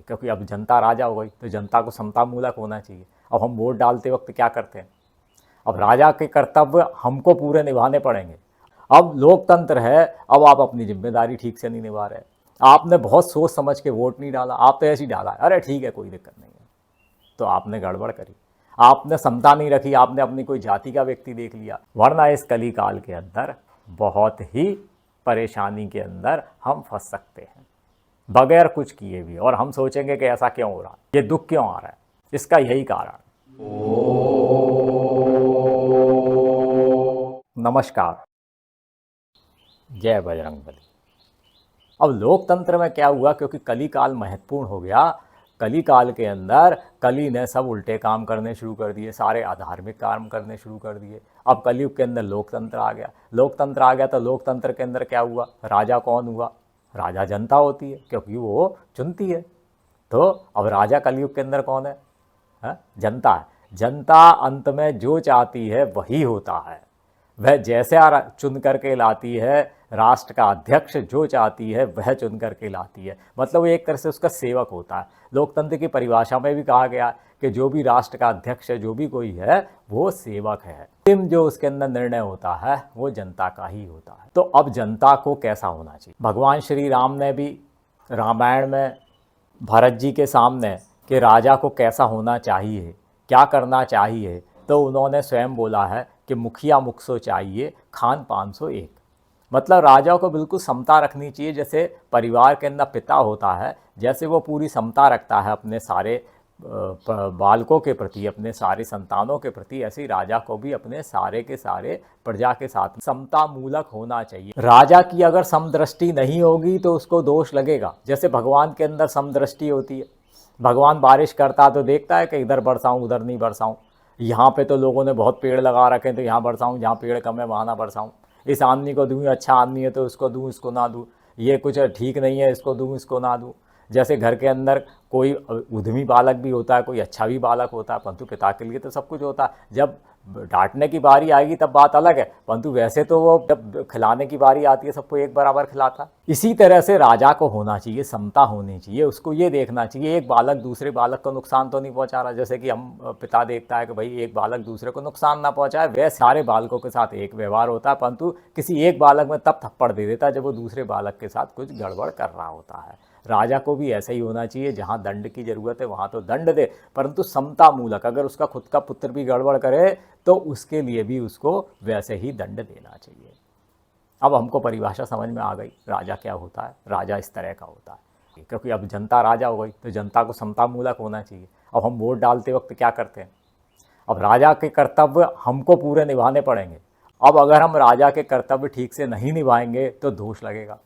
क्योंकि अब जनता राजा हो गई तो जनता को समता मूलक होना चाहिए। अब हम वोट डालते वक्त क्या करते हैं, अब राजा के कर्तव्य हमको पूरे निभाने पड़ेंगे। अब लोकतंत्र है, अब आप अपनी जिम्मेदारी ठीक से नहीं निभा रहे, आपने बहुत सोच समझ के वोट नहीं डाला, आप तो ऐसे ही डाला, अरे ठीक है कोई दिक्कत नहीं है, तो आपने गड़बड़ करी, आपने समता नहीं रखी, आपने अपनी कोई जाति का व्यक्ति देख लिया। वरना इस कली काल के अंदर बहुत ही परेशानी के अंदर हम फंस सकते हैं बगैर कुछ किए भी, और हम सोचेंगे कि ऐसा क्यों हो रहा है, ये दुख क्यों आ रहा है, इसका यही कारण। नमस्कार, जय बजरंगबली। अब लोकतंत्र में क्या हुआ, क्योंकि कली काल महत्वपूर्ण हो गया, कली काल के अंदर कली ने सब उल्टे काम करने शुरू कर दिए, सारे अधार्मिक काम करने शुरू कर दिए। अब कलयुग के अंदर लोकतंत्र आ गया, लोकतंत्र आ गया तो लोकतंत्र के अंदर क्या हुआ, राजा कौन हुआ, राजा जनता होती है क्योंकि वो चुनती है। तो अब राजा कलयुग के अंदर कौन है, जनता है। जनता अंत में जो चाहती है वही होता है, वह जैसे चुन करके लाती है, राष्ट्र का अध्यक्ष जो चाहती है वह चुन करके लाती है, मतलब वो एक तरह से उसका सेवक होता है। लोकतंत्र की परिभाषा में भी कहा गया कि जो भी राष्ट्र का अध्यक्ष है, जो भी कोई है, वो सेवक है। अंतिम जो उसके अंदर निर्णय होता है वो जनता का ही होता है। तो अब जनता को कैसा होना चाहिए, भगवान श्री राम ने भी रामायण में भरत जी के सामने कि राजा को कैसा होना चाहिए, क्या करना चाहिए, तो उन्होंने स्वयं बोला है कि मुखिया मुख सो चाहिए, खान 501। मतलब राजा को बिल्कुल समता रखनी चाहिए, जैसे परिवार के अंदर पिता होता है, जैसे वो पूरी समता रखता है अपने सारे बालकों के प्रति, अपने सारे संतानों के प्रति, ऐसे ही राजा को भी अपने सारे के सारे प्रजा के साथ समता मूलक होना चाहिए। राजा की अगर समदृष्टि नहीं होगी तो उसको दोष लगेगा। जैसे भगवान के अंदर समदृष्टि होती है, भगवान बारिश करता तो देखता है कि इधर बरसाऊं उधर नहीं बरसाऊं, यहाँ पे तो लोगों ने बहुत पेड़ लगा रखे हैं तो यहाँ बरसाऊं, जहाँ पेड़ कम है वहाँ ना बरसाऊं, इस आदमी को दूँ, अच्छा आदमी है तो उसको दूँ, इसको ना दूँ, ये कुछ ठीक नहीं है इसको दूँ, इसको ना दूँ। जैसे घर के अंदर कोई उद्यमी बालक भी होता है, कोई अच्छा भी बालक होता है, परंतु पिता के लिए तो सब कुछ होता है। जब डांटने की बारी आएगी तब बात अलग है, परंतु वैसे तो वो जब खिलाने की बारी आती है सबको एक बराबर खिलाता है। इसी तरह से राजा को होना चाहिए, समता होनी चाहिए, उसको ये देखना चाहिए एक बालक दूसरे बालक को नुकसान तो नहीं पहुंचा रहा। जैसे कि हम पिता देखता है कि भाई एक बालक दूसरे को नुकसान ना पहुंचाए, वह सारे बालकों के साथ एक व्यवहार होता है, परंतु किसी एक बालक में तब थप्पड़ दे देता है जब वो दूसरे बालक के साथ कुछ गड़बड़ कर रहा होता है। राजा को भी ऐसा ही होना चाहिए, जहाँ दंड की जरूरत है वहाँ तो दंड दे, परंतु समता मूलक। अगर उसका खुद का पुत्र भी गड़बड़ करे तो उसके लिए भी उसको वैसे ही दंड देना चाहिए। अब हमको परिभाषा समझ में आ गई, राजा क्या होता है, राजा इस तरह का होता है, क्योंकि अब जनता राजा हो गई तो जनता को समता मूलक होना चाहिए। अब हम वोट डालते वक्त क्या करते हैं, अब राजा के कर्तव्य हमको पूरे निभाने पड़ेंगे। अब अगर हम राजा के कर्तव्य ठीक से नहीं निभाएंगे तो दोष लगेगा।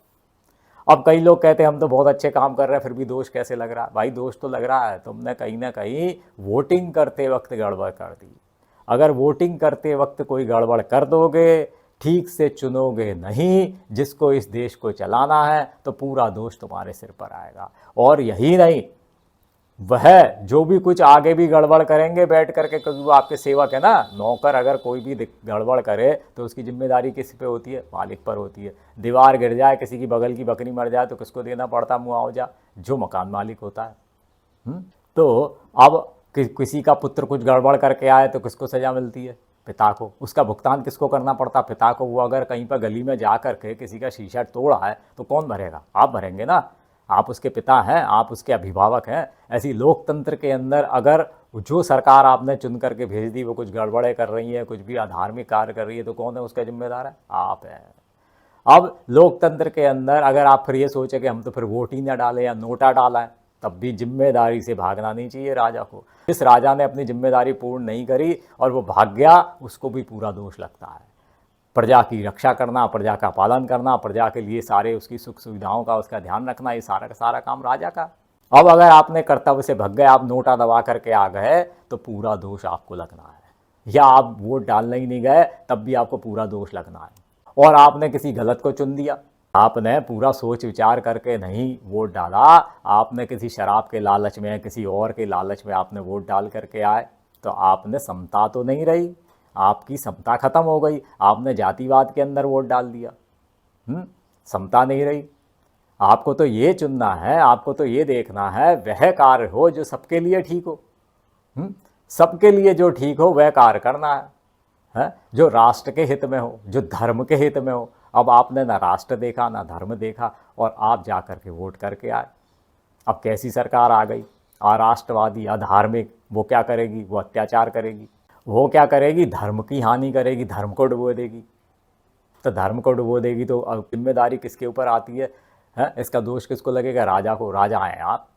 अब कई लोग कहते हैं हम तो बहुत अच्छे काम कर रहे हैं फिर भी दोष कैसे लग रहा है। भाई दोष तो लग रहा है, तुमने कहीं ना कहीं वोटिंग करते वक्त गड़बड़ कर दी। अगर वोटिंग करते वक्त कोई गड़बड़ कर दोगे, ठीक से चुनोगे नहीं जिसको इस देश को चलाना है, तो पूरा दोष तुम्हारे सिर पर आएगा। और यही नहीं, वह जो भी कुछ आगे भी गड़बड़ करेंगे बैठ करके, क्योंकि वो आपके सेवक है ना, नौकर अगर कोई भी गड़बड़ करे तो उसकी जिम्मेदारी किस पे होती है, मालिक पर होती है। दीवार गिर जाए, किसी की बगल की बकरी मर जाए तो किसको देना पड़ता मुआवजा, जो मकान मालिक होता है। तो अब किसी का पुत्र कुछ गड़बड़ करके आए तो किसको सजा मिलती है, पिता को। उसका भुगतान किसको करना पड़ता, पिता को। वो अगर कहीं पर गली में जा करके किसी का शीशा तोड़ा है तो कौन भरेगा, आप भरेंगे ना, आप उसके पिता हैं, आप उसके अभिभावक हैं। ऐसी लोकतंत्र के अंदर अगर जो सरकार आपने चुन करके भेज दी वो कुछ गड़बड़े कर रही है, कुछ भी अधार्मिक कार्य कर रही है, तो कौन है उसका जिम्मेदार है, आप हैं। अब लोकतंत्र के अंदर अगर आप फिर ये सोचे कि हम तो फिर वोट ही ना डालें या नोटा डाला है, तब भी जिम्मेदारी से भागना नहीं चाहिए राजा को। जिस राजा ने अपनी जिम्मेदारी पूर्ण नहीं करी और वो भाग गया, उसको भी पूरा दोष लगता है। प्रजा की रक्षा करना, प्रजा का पालन करना, प्रजा के लिए सारे उसकी सुख सुविधाओं का उसका ध्यान रखना, ये सारा का सारा काम राजा का। अब अगर आपने कर्तव्य से भग गए, आप नोटा दबा करके आ गए, तो पूरा दोष आपको लगना है। या आप वोट डालने ही नहीं गए तब भी आपको पूरा दोष लगना है। और आपने किसी गलत को चुन दिया, आपने पूरा सोच विचार करके नहीं वोट डाला, आपने किसी शराब के लालच में, किसी और के लालच में आपने वोट डाल करके आए, तो आपने समता तो नहीं रही, आपकी समता खत्म हो गई। आपने जातिवाद के अंदर वोट डाल दिया, समता नहीं रही। आपको तो ये चुनना है, आपको तो ये देखना है वह कार्य हो जो सबके लिए ठीक हो। सबके लिए जो ठीक हो वह कार्य करना है, जो राष्ट्र के हित में हो, जो धर्म के हित में हो। अब आपने ना राष्ट्र देखा ना धर्म देखा और आप जा कर के वोट करके आए। अब कैसी सरकार आ गई, अराष्ट्रवादी, अधार्मिक। वो क्या करेगी? वो अत्याचार करेगी। वो क्या करेगी? धर्म की हानि करेगी, धर्म को डुबो देगी। तो धर्म को डुबो देगी तो अब जिम्मेदारी किसके ऊपर आती है? इसका दोष किसको लगेगा? राजा को। राजा हैं आप।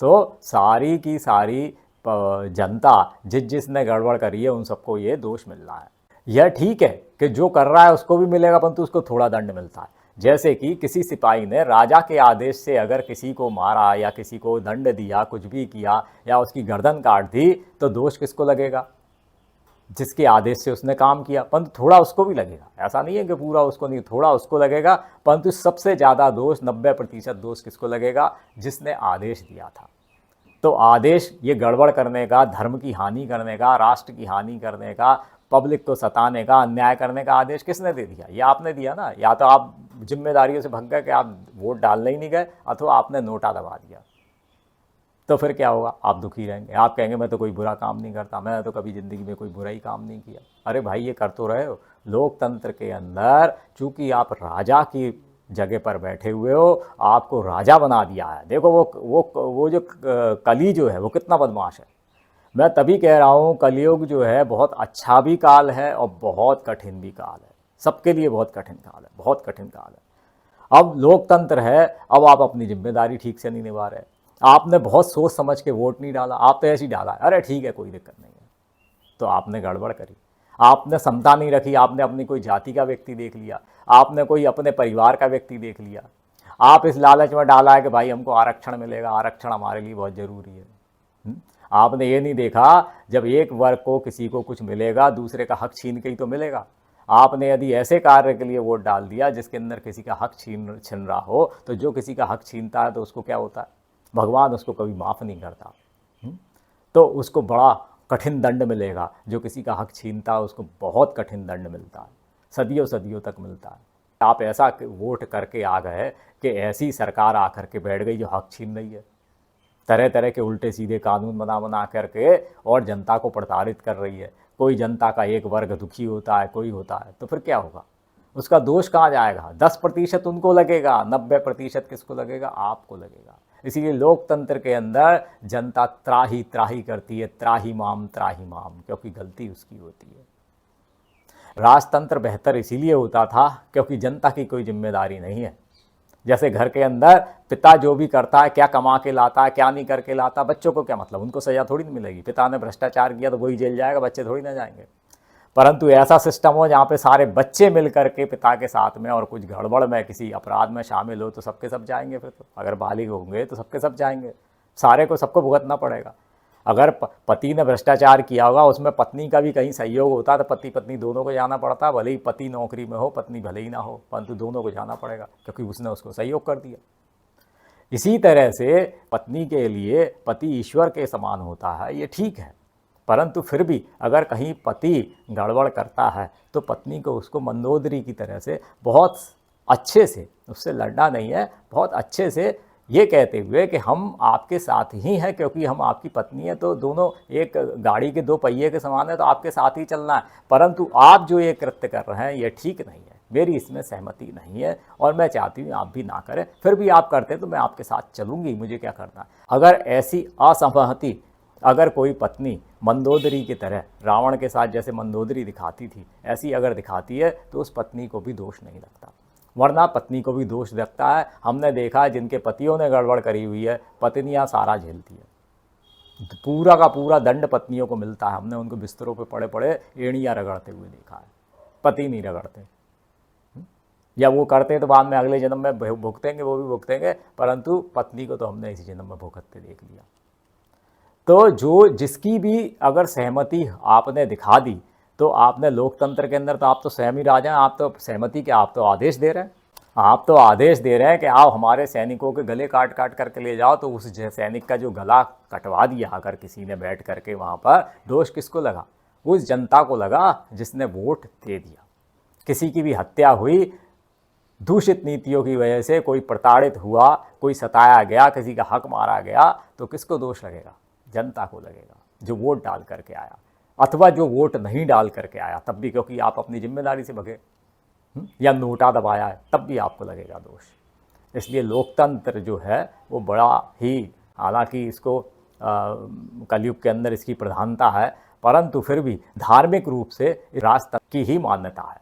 तो सारी की सारी जनता जिसने गड़बड़ करी है उन सबको ये दोष मिल रहा है। यह ठीक है कि जो कर रहा है उसको भी मिलेगा, परंतु उसको थोड़ा दंड मिलता है। जैसे कि किसी सिपाही ने राजा के आदेश से अगर किसी को मारा या किसी को दंड दिया, कुछ भी किया या उसकी गर्दन काट दी, तो दोष किसको लगेगा? जिसके आदेश से उसने काम किया, परंतु थोड़ा उसको भी लगेगा। ऐसा नहीं है कि पूरा उसको नहीं, थोड़ा उसको लगेगा। परंतु सबसे ज़्यादा दोष, 90% दोष किसको लगेगा? जिसने आदेश दिया था। तो आदेश ये गड़बड़ करने का, धर्म की हानि करने का, राष्ट्र की हानि करने का, पब्लिक को सताने का, अन्याय करने का आदेश किसने दे दिया? ये आपने दिया ना। या तो आप जिम्मेदारियों से भग गए कि आप वोट डालने ही नहीं गए, अथवा आपने नोटा दबा दिया। तो फिर क्या होगा? आप दुखी रहेंगे। आप कहेंगे मैं तो कोई बुरा काम नहीं करता, मैंने तो कभी ज़िंदगी में कोई बुरा ही काम नहीं किया। अरे भाई, ये कर तो रहे हो। लोकतंत्र के अंदर चूंकि आप राजा की जगह पर बैठे हुए हो, आपको राजा बना दिया है। देखो वो जो कली जो है वो कितना बदमाश है। मैं तभी कह रहा हूँ कलयुग जो है बहुत अच्छा भी काल है और बहुत कठिन भी काल है। सबके लिए बहुत कठिन काल है, बहुत कठिन काल है। अब लोकतंत्र है, अब आप अपनी जिम्मेदारी ठीक से नहीं निभा रहे। आपने बहुत सोच समझ के वोट नहीं डाला, आप तो ऐसे ही डाला, अरे ठीक है कोई दिक्कत नहीं है, तो आपने गड़बड़ करी। आपने समता नहीं रखी, आपने अपनी कोई जाति का व्यक्ति देख लिया, आपने कोई अपने परिवार का व्यक्ति देख लिया। आप इस लालच में डाला है कि भाई हमको आरक्षण मिलेगा, आरक्षण हमारे लिए बहुत ज़रूरी है। आपने ये नहीं देखा जब एक वर्ग को किसी को कुछ मिलेगा, दूसरे का हक छीन के ही तो मिलेगा। आपने यदि ऐसे कार्य के लिए वोट डाल दिया जिसके अंदर किसी का हक छीन रहा हो, तो जो किसी का हक छीनता है तो उसको क्या होता है? भगवान उसको कभी माफ़ नहीं करता। तो उसको बड़ा कठिन दंड मिलेगा। जो किसी का हक छीनता है उसको बहुत कठिन दंड मिलता है, सदियों सदियों तक मिलता है। आप ऐसा वोट करके आ गए कि ऐसी सरकार आकर के बैठ गई जो हक छीन रही है, तरह तरह के उल्टे सीधे कानून बना करके और जनता को प्रताड़ित कर रही है। कोई जनता का एक वर्ग दुखी होता है, कोई होता है, तो फिर क्या होगा? उसका दोष कहाँ जाएगा? 10% उनको लगेगा, 90% किसको लगेगा? आपको लगेगा। इसीलिए लोकतंत्र के अंदर जनता त्राही त्राही करती है, त्राही माम, क्योंकि गलती उसकी होती है। राजतंत्र बेहतर इसीलिए होता था क्योंकि जनता की कोई जिम्मेदारी नहीं है। जैसे घर के अंदर पिता जो भी करता है, क्या कमा के लाता है, क्या नहीं करके लाता, बच्चों को क्या मतलब? उनको सजा थोड़ी नहीं मिलेगी। पिता ने भ्रष्टाचार किया तो वही जेल जाएगा, बच्चे थोड़ी ना जाएंगे। परंतु ऐसा सिस्टम हो जहाँ पे सारे बच्चे मिल करके पिता के साथ में और कुछ गड़बड़ में किसी अपराध में शामिल हो तो सबके सब जाएंगे। फिर तो अगर बालिग होंगे तो सबके सब जाएंगे, सारे को सबको भुगतना पड़ेगा। अगर पति ने भ्रष्टाचार किया होगा, उसमें पत्नी का भी कहीं सहयोग होता तो पति पत्नी दोनों को जाना पड़ता। भले ही पति नौकरी में हो, पत्नी भले ही ना हो, परंतु दोनों को जाना पड़ेगा क्योंकि उसने उसको सहयोग कर दिया। इसी तरह से पत्नी के लिए पति ईश्वर के समान होता है, ये ठीक है। परंतु फिर भी अगर कहीं पति गड़बड़ करता है तो पत्नी को उसको मंदोदरी की तरह से बहुत अच्छे से, उससे लड़ना नहीं है, बहुत अच्छे से ये कहते हुए कि हम आपके साथ ही हैं क्योंकि हम आपकी पत्नी है, तो दोनों एक गाड़ी के दो पहिए के समान है, तो आपके साथ ही चलना है। परंतु आप जो ये कृत्य कर रहे हैं ये ठीक नहीं है, मेरी इसमें सहमति नहीं है और मैं चाहती हूँ आप भी ना करें। फिर भी आप करते तो मैं आपके साथ चलूँगी, मुझे क्या करना है। अगर ऐसी असहमति अगर कोई पत्नी मंदोदरी की तरह रावण के साथ जैसे मंदोदरी दिखाती थी, ऐसी अगर दिखाती है तो उस पत्नी को भी दोष नहीं लगता, वरना पत्नी को भी दोष लगता है। हमने देखा है जिनके पतियों ने गड़बड़ करी हुई है, पत्नियां सारा झेलती है, पूरा का पूरा दंड पत्नियों को मिलता है। हमने उनको बिस्तरों पे पड़े पड़े एड़ियाँ रगड़ते हुए देखा है, पति नहीं रगड़ते। या वो करते तो बाद में अगले जन्म में भुगतेंगे, वो भी भुगतेंगे, परंतु पत्नी को तो हमने इसी जन्म में भुगतते देख लिया। तो जो जिसकी भी अगर सहमति आपने दिखा दी तो आपने लोकतंत्र के अंदर तो आप तो स्वयं ही राजा हैं, आप तो सहमति के आप तो आदेश दे रहे हैं। आप तो आदेश दे रहे हैं कि आओ हमारे सैनिकों के गले काट काट करके ले जाओ, तो उस सैनिक का जो गला कटवा दिया अगर किसी ने बैठ करके वहाँ पर, दोष किसको लगा? उस जनता को लगा जिसने वोट दे दिया। किसी की भी हत्या हुई, दूषित नीतियों की वजह से कोई प्रताड़ित हुआ, कोई सताया गया, किसी का हक मारा गया, तो किसको दोष लगेगा? जनता को लगेगा, जो वोट डाल करके आया, अथवा जो वोट नहीं डाल करके आया तब भी, क्योंकि आप अपनी जिम्मेदारी से भगे, या नोटा दबाया है तब भी आपको लगेगा दोष। इसलिए लोकतंत्र जो है वो बड़ा ही, हालांकि इसको कलयुग के अंदर इसकी प्रधानता है, परंतु फिर भी धार्मिक रूप से राजतंत्र की ही मान्यता है,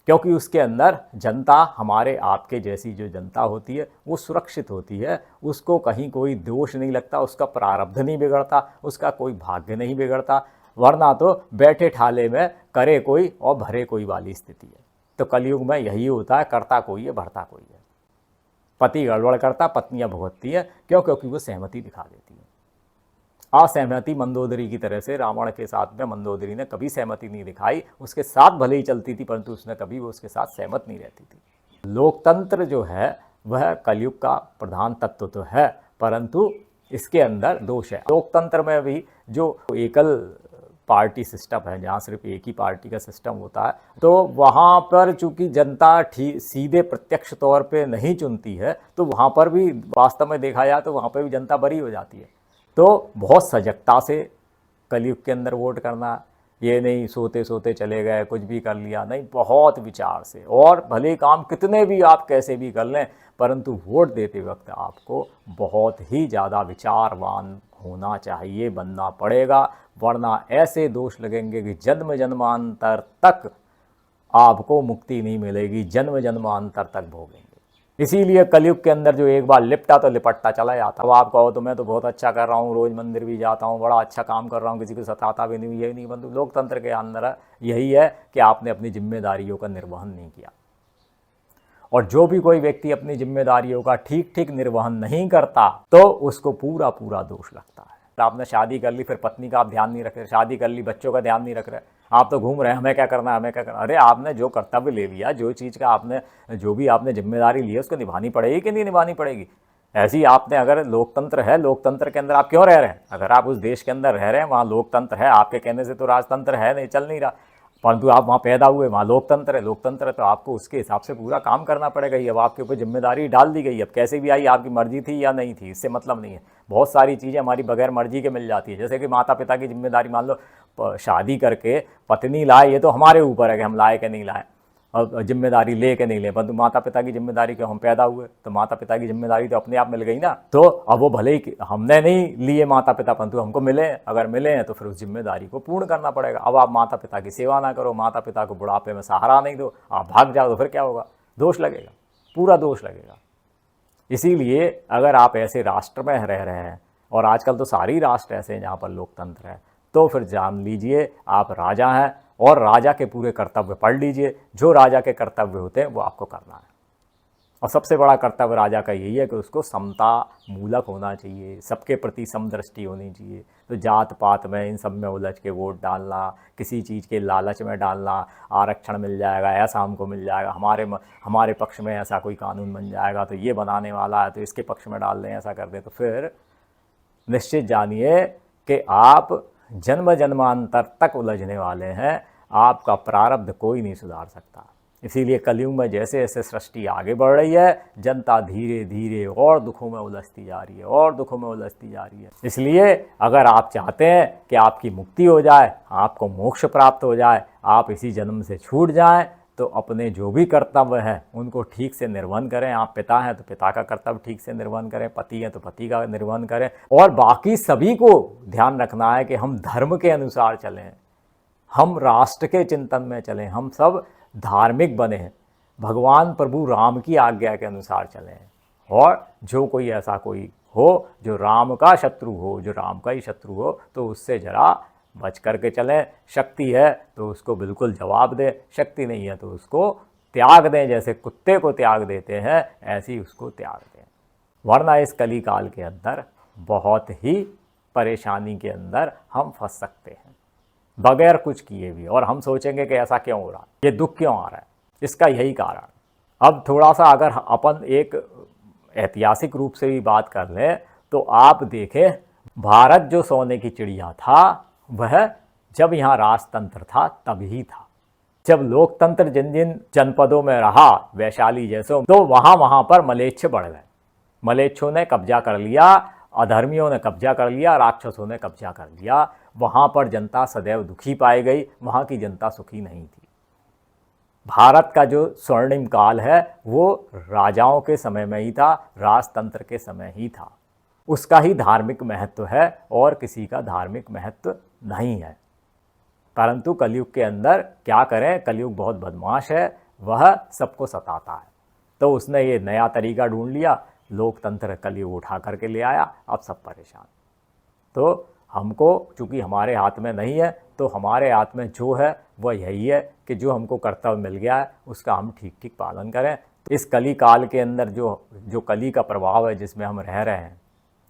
क्योंकि उसके अंदर जनता, हमारे आपके जैसी जो जनता होती है वो सुरक्षित होती है, उसको कहीं कोई दोष नहीं लगता, उसका प्रारब्ध नहीं बिगड़ता, उसका कोई भाग्य नहीं बिगड़ता, वरना तो बैठे ठाले में करे कोई और भरे कोई वाली स्थिति है। तो कलयुग में यही होता है, करता कोई है भरता कोई है। पति गड़बड़ करता, पत्नियां भुगतती है, क्यों? क्योंकि वो सहमति दिखा देती है। असहमति मंदोदरी की तरह से, रावण के साथ में मंदोदरी ने कभी सहमति नहीं दिखाई, उसके साथ भले ही चलती थी परंतु उसने कभी वो उसके साथ सहमत नहीं रहती थी। लोकतंत्र जो है वह कलयुग का प्रधान तत्व तो है, परंतु इसके अंदर दोष है। लोकतंत्र में भी जो एकल पार्टी सिस्टम है, जहाँ सिर्फ एक ही पार्टी का सिस्टम होता है, तो वहाँ पर चूंकि जनता सीधे प्रत्यक्ष तौर पे नहीं चुनती है, तो वहाँ पर भी वास्तव में देखा जाए तो वहाँ पर भी जनता बरी हो जाती है। तो बहुत सजगता से कलयुग के अंदर वोट करना, ये नहीं सोते सोते चले गए कुछ भी कर लिया, नहीं, बहुत विचार से, और भले काम कितने भी आप कैसे भी कर लें, परंतु वोट देते वक्त आपको बहुत ही ज़्यादा विचारवान होना चाहिए, बनना पड़ेगा, वरना ऐसे दोष लगेंगे कि जन्म जन्मांतर तक आपको मुक्ति नहीं मिलेगी, जन्म जन्मांतर तक भोगेंगे। इसीलिए कलयुग के अंदर जो एक बार लिपटा तो लिपटता चला जाता। अब आप कहो तो मैं तो बहुत अच्छा कर रहा हूँ, रोज़ मंदिर भी जाता हूँ, बड़ा अच्छा काम कर रहा हूँ, किसी को सताता भी नहीं, यही नहीं, बंधु लोकतंत्र के अंदर यही है कि आपने अपनी जिम्मेदारियों का निर्वहन नहीं किया। और जो भी कोई व्यक्ति अपनी जिम्मेदारियों का ठीक ठीक निर्वहन नहीं करता तो उसको पूरा पूरा दोष लगता है। आपने शादी कर ली, फिर पत्नी का आप ध्यान नहीं रख रहे, शादी कर ली, बच्चों का ध्यान नहीं रख रहे, आप तो घूम रहे हैं, हमें क्या करना है, हमें क्या करना। अरे आपने जो कर्तव्य ले लिया, जो चीज़ का आपने, जो भी आपने जिम्मेदारी ली है, उसको निभानी पड़ेगी कि नहीं निभानी पड़ेगी। ऐसी आपने, अगर लोकतंत्र है, लोकतंत्र के अंदर आप क्यों रह रहे हैं? अगर आप उस देश के अंदर रह रहे हैं, वहाँ लोकतंत्र है, आपके कहने से तो राजतंत्र है नहीं, चल नहीं रहा, परंतु आप वहाँ पैदा हुए, वहाँ लोकतंत्र है। लोकतंत्र है तो आपको उसके हिसाब से पूरा काम करना पड़ेगा ही। अब आपके ऊपर जिम्मेदारी डाल दी गई, अब कैसे भी आई, आपकी मर्जी थी या नहीं थी, इससे मतलब नहीं है। बहुत सारी चीज़ें हमारी बगैर मर्जी के मिल जाती है, जैसे कि माता पिता की जिम्मेदारी, मान लो शादी करके पत्नी लाए, ये तो हमारे ऊपर है कि हम लाए कि नहीं लाए, और जिम्मेदारी ले के नहीं ले, परंतु माता पिता की जिम्मेदारी क्यों, हम पैदा हुए तो माता पिता की जिम्मेदारी तो अपने आप मिल गई ना। तो अब वो भले ही हमने नहीं लिए माता पिता, परंतु हमको मिले, अगर मिले हैं तो फिर उस जिम्मेदारी को पूर्ण करना पड़ेगा। अब आप माता पिता की सेवा ना करो, माता पिता को बुढ़ापे में सहारा नहीं दो, आप भाग जाओ, तो फिर क्या होगा? दोष लगेगा, पूरा दोष लगेगा। इसीलिए अगर आप ऐसे राष्ट्र में रह रहे हैं, और आजकल तो सारी राष्ट्र ऐसे हैं जहाँ पर लोकतंत्र है, तो फिर जान लीजिए आप राजा हैं, और राजा के पूरे कर्तव्य पढ़ लीजिए। जो राजा के कर्तव्य होते हैं वो आपको करना है, और सबसे बड़ा कर्तव्य राजा का यही है कि उसको समता मूलक होना चाहिए, सबके प्रति समदृष्टि होनी चाहिए। तो जात पात में, इन सब में उलझ के वोट डालना, किसी चीज़ के लालच में डालना, आरक्षण मिल जाएगा, ऐसा हमको मिल जाएगा, हमारे पक्ष में ऐसा कोई कानून बन जाएगा, तो ये बनाने वाला है तो इसके पक्ष में डाल दें, ऐसा कर दें, तो फिर निश्चित जानिए कि आप जन्म जन्मांतर तक उलझने वाले हैं। आपका प्रारब्ध कोई नहीं सुधार सकता। इसीलिए कलयुग में जैसे जैसे सृष्टि आगे बढ़ रही है, जनता धीरे धीरे और दुखों में उलझती जा रही है, और दुखों में उलझती जा रही है। इसलिए अगर आप चाहते हैं कि आपकी मुक्ति हो जाए, आपको मोक्ष प्राप्त हो जाए, आप इसी जन्म से छूट जाएं, तो अपने जो भी कर्तव्य हैं उनको ठीक से निर्वहन करें। आप पिता हैं तो पिता का कर्तव्य ठीक से निर्वहन करें, पति हैं तो पति का निर्वहन करें, और बाकी सभी को ध्यान रखना है कि हम धर्म के अनुसार चलें, हम राष्ट्र के चिंतन में चलें, हम सब धार्मिक बने, भगवान प्रभु राम की आज्ञा के अनुसार चलें। और जो कोई ऐसा कोई हो जो राम का शत्रु हो, जो राम का ही शत्रु हो, तो उससे जरा बच करके चलें। शक्ति है तो उसको बिल्कुल जवाब दें, शक्ति नहीं है तो उसको त्याग दें, जैसे कुत्ते को त्याग देते हैं ऐसे ही उसको त्याग दें। वरना इस कली काल के अंदर बहुत ही परेशानी के अंदर हम फंस सकते हैं बगैर कुछ किए भी, और हम सोचेंगे कि ऐसा क्यों हो रहा है, ये दुख क्यों आ रहा है, इसका यही कारण। अब थोड़ा सा अगर अपन एक ऐतिहासिक रूप से भी बात कर लें तो आप देखें, भारत जो सोने की चिड़िया था वह जब यहाँ राजतंत्र था तभी था। जब लोकतंत्र जिन जिन जनपदों में रहा, वैशाली जैसों, तो वहाँ पर मलेच्छ बढ़ गए। मलेच्छों ने कब्जा कर लिया, अधर्मियों ने कब्जा कर लिया, राक्षसों ने कब्जा कर लिया। वहाँ पर जनता सदैव दुखी पाई गई, वहाँ की जनता सुखी नहीं थी। भारत का जो स्वर्णिम काल है वो राजाओं के समय में ही था, राजतंत्र के समय ही था। उसका ही धार्मिक महत्व है और किसी का धार्मिक महत्व नहीं है। परंतु कलयुग के अंदर क्या करें, कलयुग बहुत बदमाश है, वह सबको सताता है। तो उसने ये नया तरीका ढूंढ लिया, लोकतंत्र कलयुग उठा करके ले आया, अब सब परेशान। तो हमको चूँकि हमारे हाथ में नहीं है, तो हमारे हाथ में जो है वह यही है कि जो हमको कर्तव्य मिल गया है उसका हम ठीक ठीक पालन करें। तो इस कली काल के अंदर जो कली का प्रभाव है जिसमें हम रह रहे हैं,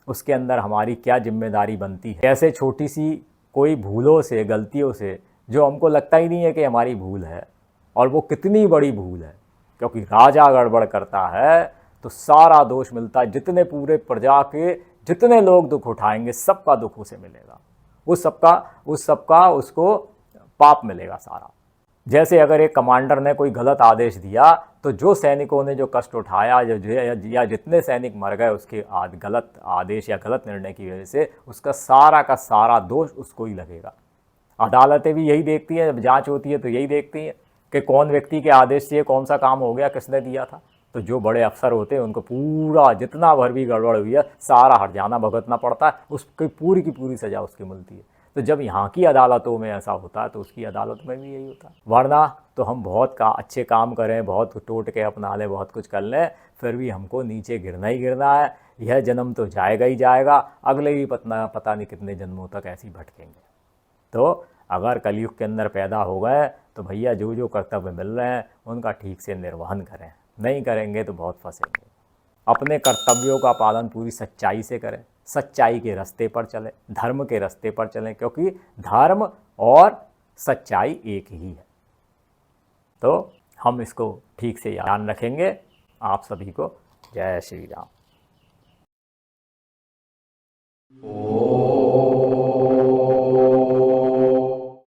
उसके अंदर हमारी क्या जिम्मेदारी बनती है। कैसे छोटी सी कोई भूलों से, गलतियों से, जो हमको लगता ही नहीं है कि हमारी भूल है, और वो कितनी बड़ी भूल है, क्योंकि राजा गड़बड़ करता है तो सारा दोष मिलता है। जितने पूरे प्रजा के जितने लोग दुख उठाएंगे सबका दुख उसे मिलेगा, उस सबका उसको पाप मिलेगा सारा। जैसे अगर एक कमांडर ने कोई गलत आदेश दिया तो जो सैनिकों ने जो कष्ट उठाया या जितने सैनिक मर गए उसके गलत आदेश या गलत निर्णय की वजह से, उसका सारा का सारा दोष उसको ही लगेगा। अदालतें भी यही देखती हैं, जब जांच होती है तो यही देखती हैं कि कौन व्यक्ति के आदेश से कौन सा काम हो गया, किसने दिया था। तो जो बड़े अफसर होते हैं उनको पूरा जितना भर भी गड़बड़ हुई है सारा हर्जाना भुगतना पड़ता है, उसकी पूरी की पूरी सज़ा उसकी मिलती है। तो जब यहाँ की अदालतों में ऐसा होता है तो उसकी अदालत में भी यही होता है। वरना तो हम बहुत अच्छे काम करें, बहुत टोट के अपना लें, बहुत कुछ कर लें, फिर भी हमको नीचे गिरना ही गिरना है। यह जन्म तो जाएगा ही जाएगा, अगले भी पता नहीं कितने जन्मों तक ऐसे ही भटकेंगे। तो अगर कलयुग के अंदर पैदा हो गए तो भैया जो जो कर्तव्य मिल रहे हैं उनका ठीक से निर्वहन करें, नहीं करेंगे तो बहुत फंसेंगे। अपने कर्तव्यों का पालन पूरी सच्चाई से करें, सच्चाई के रास्ते पर चलें, धर्म के रास्ते पर चलें, क्योंकि धर्म और सच्चाई एक ही है। तो हम इसको ठीक से ध्यान रखेंगे। आप सभी को जय श्री राम।